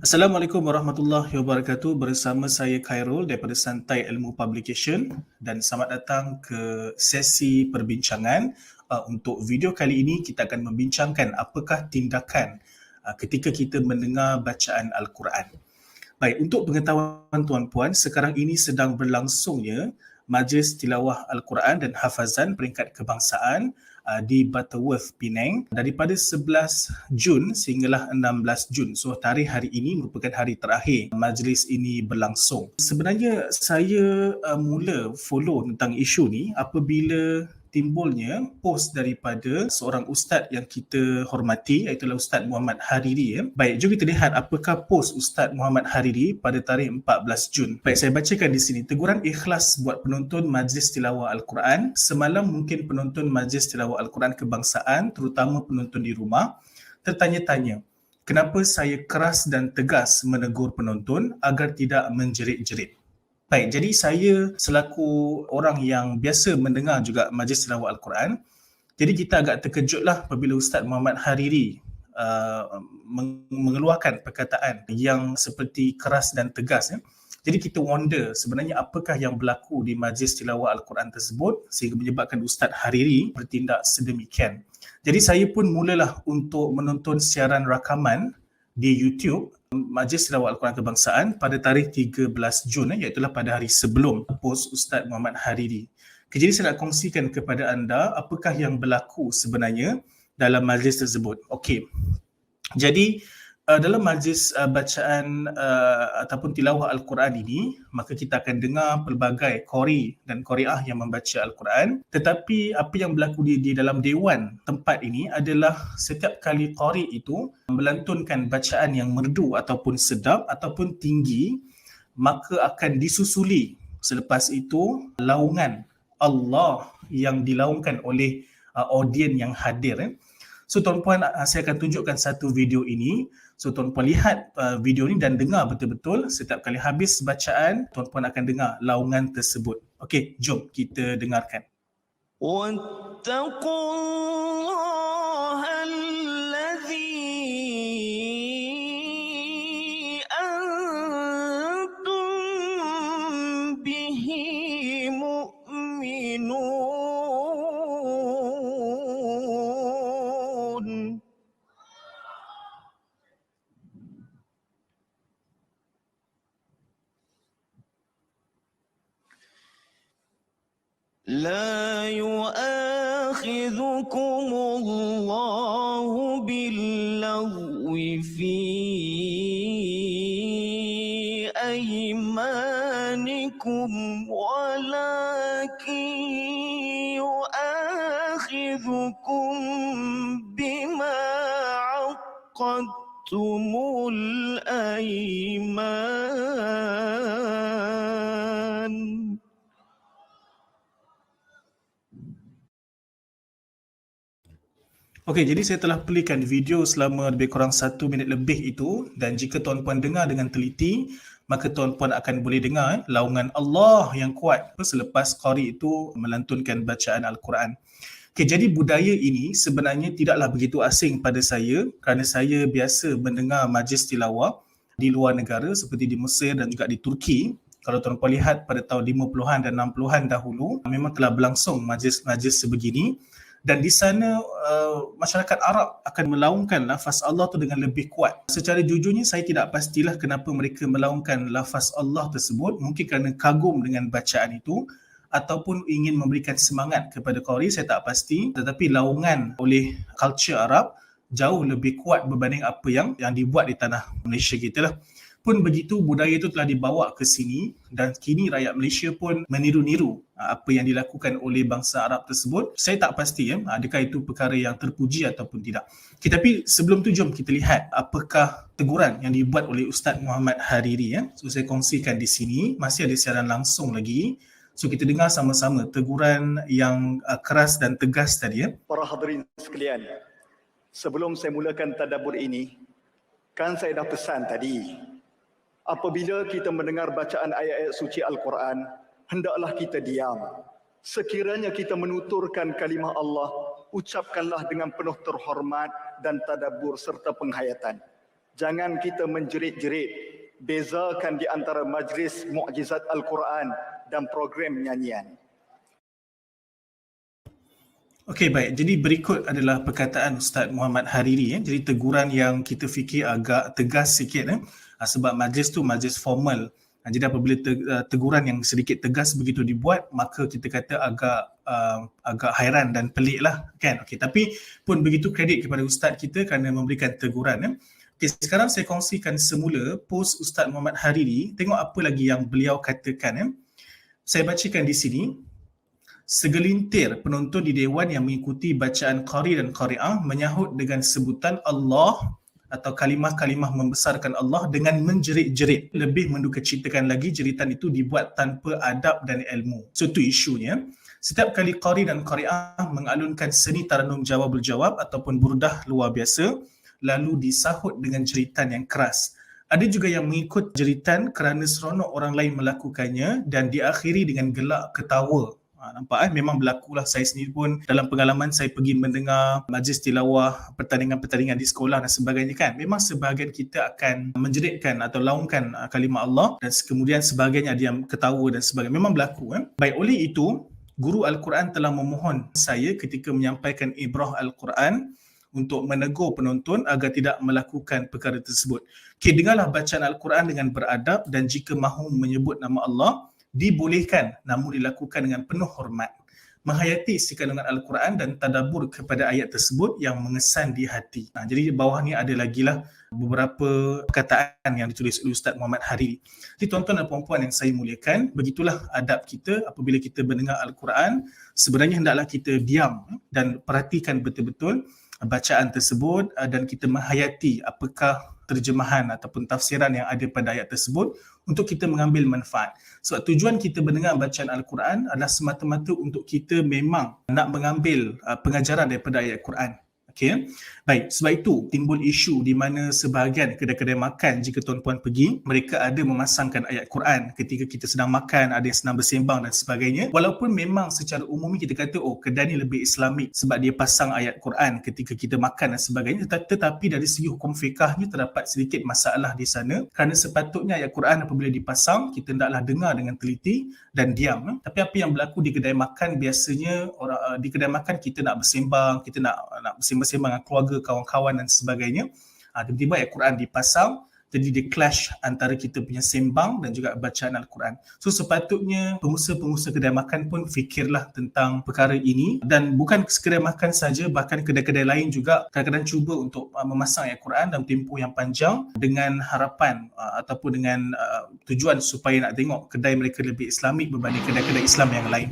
Assalamualaikum warahmatullahi wabarakatuh. Bersama saya Khairul daripada Santai Ilmu Publication dan selamat datang ke sesi perbincangan. Untuk video kali ini kita akan membincangkan apakah tindakan ketika kita mendengar bacaan Al-Quran. Baik, untuk pengetahuan tuan-puan, sekarang ini sedang berlangsungnya Majlis Tilawah Al-Quran dan Hafazan peringkat kebangsaan di Butterworth, Penang daripada 11 Jun sehinggalah 16 Jun. So tarikh hari ini merupakan hari terakhir majlis ini berlangsung. Sebenarnya saya mula follow tentang isu ni apabila timbulnya post daripada seorang ustaz yang kita hormati, iaitu Ustaz Muhammad Hariri. Baik, jom kita lihat apakah post Ustaz Muhammad Hariri pada tarikh 14 Jun. Baik, saya bacakan di sini. Teguran ikhlas buat penonton Majlis Tilawah Al-Quran. Semalam mungkin penonton Majlis Tilawah Al-Quran kebangsaan, terutama penonton di rumah, tertanya-tanya, kenapa saya keras dan tegas menegur penonton agar tidak menjerit-jerit. Baik, jadi saya selaku orang yang biasa mendengar juga Majlis Tilawah Al-Quran, jadi kita agak terkejutlah apabila Ustaz Muhammad Hariri mengeluarkan perkataan yang seperti keras dan tegas. Jadi kita wonder sebenarnya apakah yang berlaku di Majlis Tilawah Al-Quran tersebut sehingga menyebabkan Ustaz Hariri bertindak sedemikian. Jadi saya pun mulalah untuk menonton siaran rakaman di YouTube Majlis Tilawah Al-Quran Kebangsaan pada tarikh 13 Jun, iaitu pada hari sebelum post Ustaz Muhammad Hariri. Jadi saya nak kongsikan kepada anda apakah yang berlaku sebenarnya dalam majlis tersebut. Okey. Jadi dalam majlis bacaan ataupun tilawah Al-Quran ini, maka kita akan dengar pelbagai qari dan qariah yang membaca Al-Quran. Tetapi apa yang berlaku di dalam dewan tempat ini adalah setiap kali qari itu melantunkan bacaan yang merdu ataupun sedap ataupun tinggi, maka akan disusuli selepas itu laungan Allah yang dilaungkan oleh audien yang hadir. So tuan-puan, saya akan tunjukkan satu video ini. So tuan-puan lihat video ini dan dengar betul-betul setiap kali habis bacaan, tuan-puan akan dengar laungan tersebut. Okey, jom kita dengarkan. Wattaqullaha alladhi antum bihi mu'minun. لا يؤاخذكم الله باللغو في أيمانكم ولكن يؤاخذكم بما عقدتم الأيمان. Okey, jadi saya telah playkan video selama lebih kurang 1 minit lebih itu, dan jika tuan-puan dengar dengan teliti, maka tuan-puan akan boleh dengar laungan Allah yang kuat selepas qari itu melantunkan bacaan Al-Quran. Okey, jadi budaya ini sebenarnya tidaklah begitu asing pada saya kerana saya biasa mendengar majlis tilawah di luar negara seperti di Mesir dan juga di Turki. Kalau tuan-puan lihat pada tahun 50-an dan 60-an dahulu, memang telah berlangsung majlis-majlis sebegini. Dan di sana masyarakat Arab akan melaungkan lafaz Allah tu dengan lebih kuat. Secara jujurnya saya tidak pastilah kenapa mereka melaungkan lafaz Allah tersebut, mungkin kerana kagum dengan bacaan itu ataupun ingin memberikan semangat kepada qari, saya tak pasti. Tetapi laungan oleh culture Arab jauh lebih kuat berbanding apa yang dibuat di tanah Malaysia kita lah. Pun begitu, budaya itu telah dibawa ke sini dan kini rakyat Malaysia pun meniru-niru apa yang dilakukan oleh bangsa Arab tersebut. Saya tak pasti adakah itu perkara yang terpuji ataupun tidak. Okay, tapi sebelum tu jom kita lihat apakah teguran yang dibuat oleh Ustaz Muhammad Hariri. So saya kongsikan di sini, masih ada siaran langsung lagi. So kita dengar sama-sama teguran yang keras dan tegas tadi. Para hadirin sekalian, sebelum saya mulakan tadabbur ini, kan saya dah pesan tadi, apabila kita mendengar bacaan ayat-ayat suci Al-Quran, hendaklah kita diam. Sekiranya kita menuturkan kalimah Allah, ucapkanlah dengan penuh terhormat dan tadabbur serta penghayatan. Jangan kita menjerit-jerit, bezakan di antara majlis mukjizat Al-Quran dan program nyanyian. Okey, baik. Jadi berikut adalah perkataan Ustaz Muhammad Hariri. Jadi teguran yang kita fikir agak tegas sikit. Sebab majlis tu majlis formal. Jadi apabila teguran yang sedikit tegas begitu dibuat, maka kita kata agak hairan dan pelik lah, kan? Okey, tapi pun begitu kredit kepada Ustaz kita kerana memberikan teguran. Okey, sekarang saya kongsikan semula post Ustaz Muhammad Hariri. Tengok apa lagi yang beliau katakan. Saya bacakan di sini. Segelintir penonton di dewan yang mengikuti bacaan qari dan qari'ah menyahut dengan sebutan Allah atau kalimah-kalimah membesarkan Allah dengan menjerit-jerit. Lebih mendukacitakan lagi, jeritan itu dibuat tanpa adab dan ilmu. So itu isunya. Setiap kali qari dan qari'ah mengalunkan seni taranum jawab-berjawab ataupun burdah luar biasa, lalu disahut dengan jeritan yang keras. Ada juga yang mengikut jeritan kerana seronok orang lain melakukannya dan diakhiri dengan gelak ketawa. Nampak memang berlakulah. Saya sendiri pun dalam pengalaman saya pergi mendengar majlis tilawah, pertandingan-pertandingan di sekolah dan sebagainya, kan, memang sebahagian kita akan menjeritkan atau laungkan kalimah Allah dan kemudian sebahagiannya ada yang ketawa dan sebagainya. Memang berlaku. Baik, oleh itu guru Al-Quran telah memohon saya ketika menyampaikan ibrah Al-Quran untuk menegur penonton agar tidak melakukan perkara tersebut. Okay, dengarlah bacaan Al-Quran dengan beradab dan jika mahu menyebut nama Allah, dibolehkan namun dilakukan dengan penuh hormat. Menghayati isi kandungan Al-Quran dan tadabbur kepada ayat tersebut yang mengesan di hati. Jadi di bawah ni ada lagi lah beberapa perkataan yang ditulis oleh Ustaz Muhammad Hariri. Jadi tuan-tuan dan puan-puan yang saya muliakan, begitulah adab kita apabila kita mendengar Al-Quran. Sebenarnya hendaklah kita diam dan perhatikan betul-betul bacaan tersebut dan kita menghayati apakah terjemahan ataupun tafsiran yang ada pada ayat tersebut untuk kita mengambil manfaat. Sebab tujuan kita mendengar bacaan Al-Quran adalah semata-mata untuk kita memang nak mengambil pengajaran daripada ayat Quran. Okey. Baik, sebab itu timbul isu di mana sebahagian kedai-kedai makan, jika tuan-puan pergi, mereka ada memasangkan ayat Quran ketika kita sedang makan, ada yang sedang bersembang dan sebagainya. Walaupun memang secara umum kita kata kedai ni lebih Islamik sebab dia pasang ayat Quran ketika kita makan dan sebagainya, tetapi dari segi hukum fiqahnya terdapat sedikit masalah di sana kerana sepatutnya ayat Quran apabila dipasang kita hendaklah dengar dengan teliti dan diam. Tapi apa yang berlaku di kedai makan, biasanya di kedai makan kita nak bersembang, kita nak bersembang dengan keluarga, kawan-kawan dan sebagainya. Tiba-tiba ayat Quran dipasang, jadi dia clash antara kita punya sembang dan juga bacaan Al-Quran. So sepatutnya pengusaha-pengusaha kedai makan pun fikirlah tentang perkara ini, dan bukan sekadar makan saja, bahkan kedai-kedai lain juga kadang-kadang cuba untuk memasang ayat Quran dalam tempoh yang panjang dengan harapan ataupun dengan tujuan supaya nak tengok kedai mereka lebih Islamik berbanding kedai-kedai Islam yang lain.